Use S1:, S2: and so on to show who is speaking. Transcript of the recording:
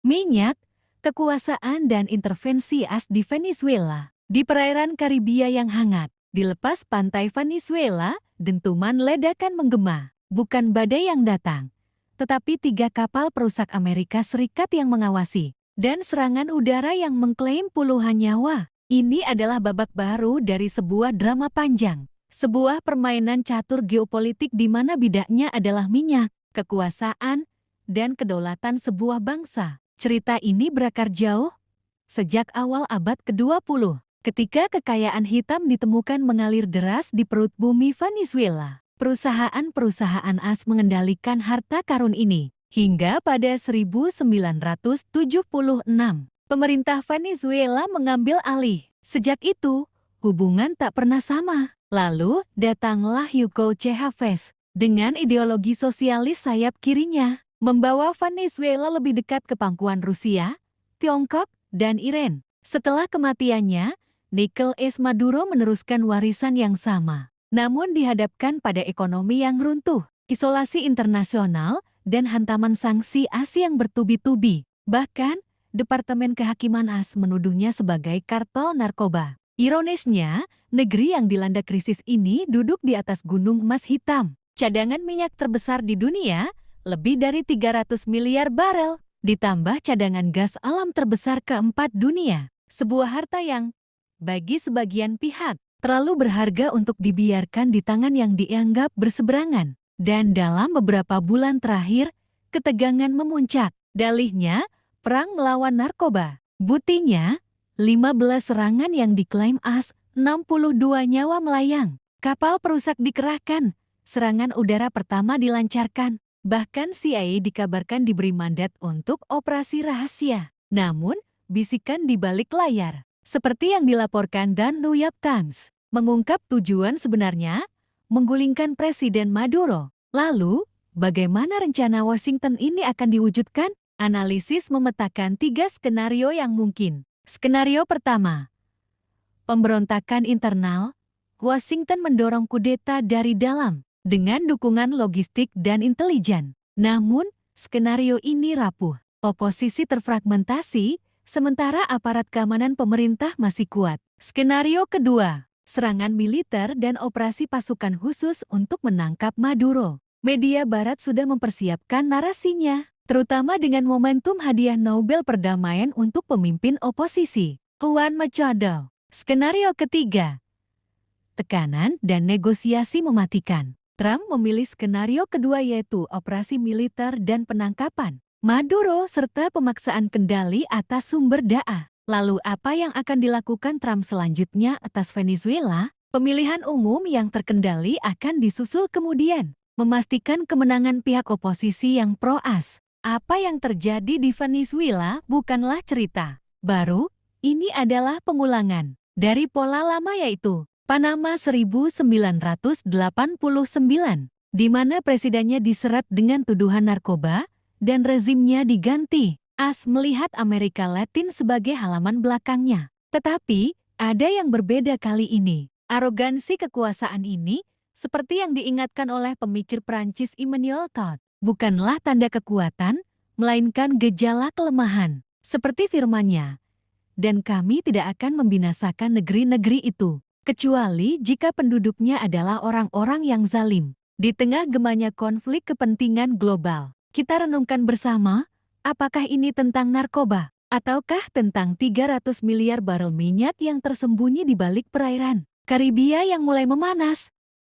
S1: Minyak, kekuasaan dan intervensi AS di Venezuela. Di perairan Karibia yang hangat, di lepas pantai Venezuela, dentuman ledakan menggema. Bukan badai yang datang, tetapi 3 kapal perusak Amerika Serikat yang mengawasi. Dan serangan udara yang mengklaim puluhan nyawa. Ini adalah babak baru dari sebuah drama panjang. Sebuah permainan catur geopolitik di mana bidaknya adalah minyak, kekuasaan, dan kedaulatan sebuah bangsa. Cerita ini berakar jauh sejak awal abad ke-20, ketika kekayaan hitam ditemukan mengalir deras di perut bumi Venezuela. Perusahaan-perusahaan AS mengendalikan harta karun ini. Hingga pada 1976, pemerintah Venezuela mengambil alih. Sejak itu, hubungan tak pernah sama. Lalu, datanglah Hugo Chavez dengan ideologi sosialis sayap kirinya, membawa Venezuela lebih dekat ke pangkuan Rusia, Tiongkok, dan Iran. Setelah kematiannya, Nicolás Maduro meneruskan warisan yang sama. Namun dihadapkan pada ekonomi yang runtuh, isolasi internasional, dan hantaman sanksi AS yang bertubi-tubi. Bahkan, Departemen Kehakiman AS menuduhnya sebagai kartel narkoba. Ironisnya, negeri yang dilanda krisis ini duduk di atas gunung emas hitam. Cadangan minyak terbesar di dunia, lebih dari 300 miliar barel, ditambah cadangan gas alam terbesar keempat dunia. Sebuah harta yang, bagi sebagian pihak, terlalu berharga untuk dibiarkan di tangan yang dianggap berseberangan. Dan dalam beberapa bulan terakhir, ketegangan memuncak. Dalihnya, perang melawan narkoba. Buktinya, 15 serangan yang diklaim AS, 62 nyawa melayang. Kapal perusak dikerahkan, serangan udara pertama dilancarkan. Bahkan CIA dikabarkan diberi mandat untuk operasi rahasia. Namun, bisikan di balik layar, seperti yang dilaporkan dan New York Times, mengungkap tujuan sebenarnya, menggulingkan Presiden Maduro. Lalu, bagaimana rencana Washington ini akan diwujudkan? Analisis memetakan 3 skenario yang mungkin. Skenario pertama, pemberontakan internal. Washington mendorong kudeta dari dalam dengan dukungan logistik dan intelijen. Namun, skenario ini rapuh. Oposisi terfragmentasi, sementara aparat keamanan pemerintah masih kuat. Skenario kedua, serangan militer dan operasi pasukan khusus untuk menangkap Maduro. Media Barat sudah mempersiapkan narasinya, terutama dengan momentum hadiah Nobel Perdamaian untuk pemimpin oposisi, Juan Machado. Skenario ketiga, tekanan dan negosiasi mematikan. Trump memilih skenario kedua yaitu operasi militer dan penangkapan Maduro serta pemaksaan kendali atas sumber daya. Lalu apa yang akan dilakukan Trump selanjutnya atas Venezuela? Pemilihan umum yang terkendali akan disusul kemudian, memastikan kemenangan pihak oposisi yang pro-AS. Apa yang terjadi di Venezuela bukanlah cerita baru, ini adalah pengulangan dari pola lama yaitu Panama 1989, di mana presidennya diserat dengan tuduhan narkoba dan rezimnya diganti. AS melihat Amerika Latin sebagai halaman belakangnya. Tetapi, ada yang berbeda kali ini. Arogansi kekuasaan ini, seperti yang diingatkan oleh pemikir Prancis Immanuel Kant, bukanlah tanda kekuatan, melainkan gejala kelemahan. Seperti firman-Nya, dan kami tidak akan membinasakan negeri-negeri itu, kecuali jika penduduknya adalah orang-orang yang zalim. Di tengah gemanya konflik kepentingan global, kita renungkan bersama, apakah ini tentang narkoba, ataukah tentang 300 miliar barel minyak yang tersembunyi di balik perairan Karibia yang mulai memanas?